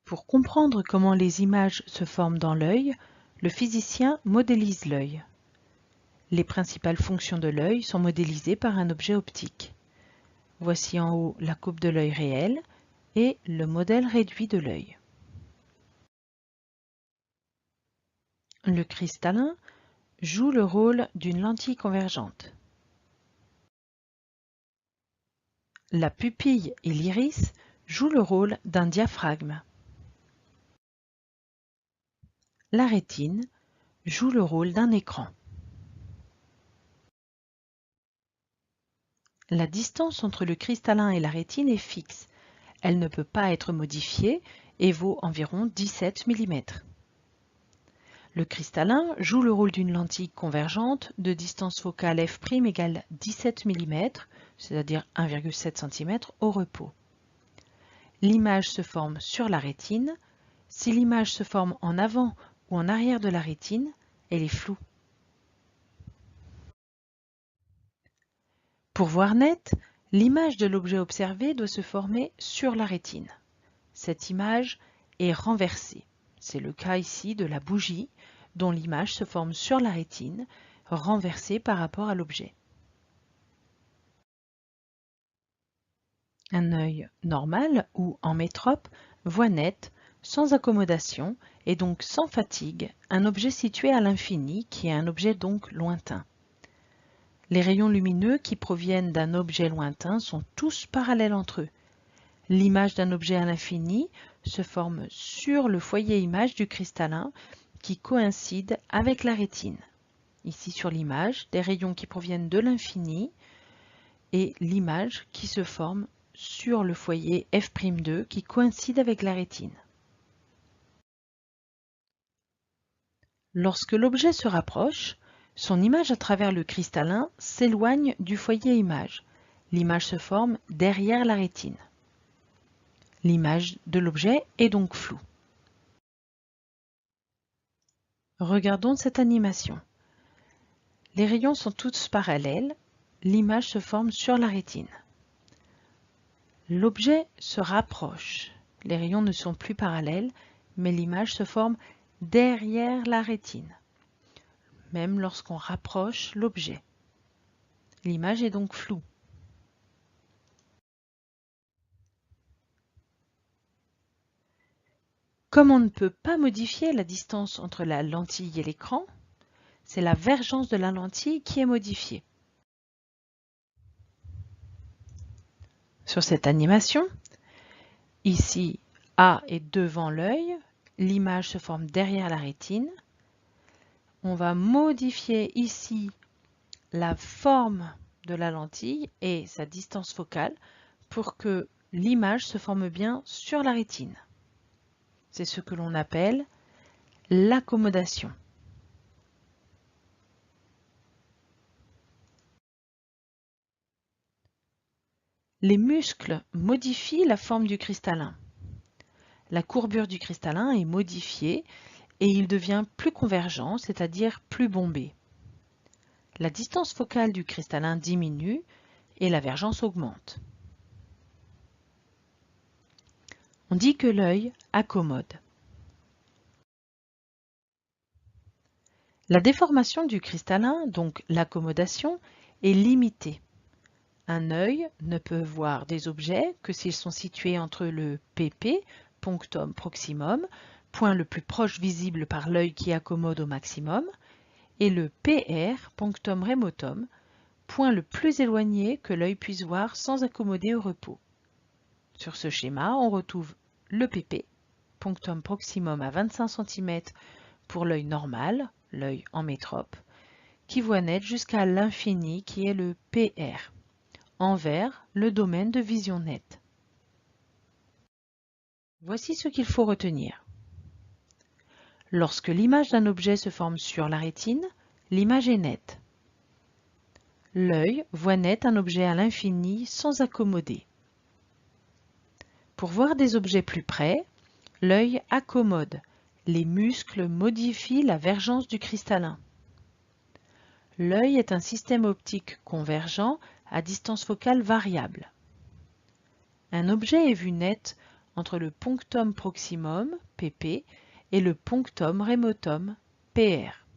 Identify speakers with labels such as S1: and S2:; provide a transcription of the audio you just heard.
S1: Pour comprendre comment les images se forment dans l'œil, le physicien modélise l'œil. Les principales fonctions de l'œil sont modélisées par un objet optique. Voici en haut la coupe de l'œil réel et le modèle réduit de l'œil. Le cristallin joue le rôle d'une lentille convergente. La pupille et l'iris jouent le rôle d'un diaphragme. La rétine joue le rôle d'un écran. La distance entre le cristallin et la rétine est fixe. Elle ne peut pas être modifiée et vaut environ 17 mm. Le cristallin joue le rôle d'une lentille convergente de distance focale f' égale 17 mm, c'est-à-dire 1,7 cm au repos. L'image se forme sur la rétine. Si l'image se forme en avant ou en arrière de la rétine, elle est floue. Pour voir net, l'image de l'objet observé doit se former sur la rétine. Cette image est renversée. C'est le cas ici de la bougie, dont l'image se forme sur la rétine, renversée par rapport à l'objet. Un œil normal ou en métrope voit net, sans accommodation et donc sans fatigue, un objet situé à l'infini qui est un objet donc lointain. Les rayons lumineux qui proviennent d'un objet lointain sont tous parallèles entre eux. L'image d'un objet à l'infini se forme sur le foyer image du cristallin qui coïncide avec la rétine. Ici sur l'image, des rayons qui proviennent de l'infini et l'image qui se forme sur le foyer f'2 qui coïncide avec la rétine. Lorsque l'objet se rapproche, son image à travers le cristallin s'éloigne du foyer image. L'image se forme derrière la rétine. L'image de l'objet est donc floue. Regardons cette animation. Les rayons sont tous parallèles, l'image se forme sur la rétine. L'objet se rapproche, les rayons ne sont plus parallèles, mais l'image se forme derrière la rétine, même lorsqu'on rapproche l'objet. L'image est donc floue. Comme on ne peut pas modifier la distance entre la lentille et l'écran, c'est la vergence de la lentille qui est modifiée. Sur cette animation, ici A est devant l'œil, l'image se forme derrière la rétine. On va modifier ici la forme de la lentille et sa distance focale pour que l'image se forme bien sur la rétine. C'est ce que l'on appelle l'accommodation. Les muscles modifient la forme du cristallin. La courbure du cristallin est modifiée et il devient plus convergent, c'est-à-dire plus bombé. La distance focale du cristallin diminue et la vergence augmente. On dit que l'œil accommode. La déformation du cristallin, donc l'accommodation, est limitée. Un œil ne peut voir des objets que s'ils sont situés entre le PP, punctum proximum, point le plus proche visible par l'œil qui accommode au maximum, et le PR, punctum remotum, point le plus éloigné que l'œil puisse voir sans accommoder au repos. Sur ce schéma, on retrouve le PP, punctum proximum à 25 cm pour l'œil normal, l'œil en métrope, qui voit net jusqu'à l'infini qui est le PR. En vert, le domaine de vision nette. Voici ce qu'il faut retenir. Lorsque l'image d'un objet se forme sur la rétine, l'image est nette. L'œil voit net un objet à l'infini sans accommoder. Pour voir des objets plus près, l'œil accommode. Les muscles modifient la vergence du cristallin. L'œil est un système optique convergent à distance focale variable. Un objet est vu net entre le punctum proximum, PP, et le punctum remotum, PR.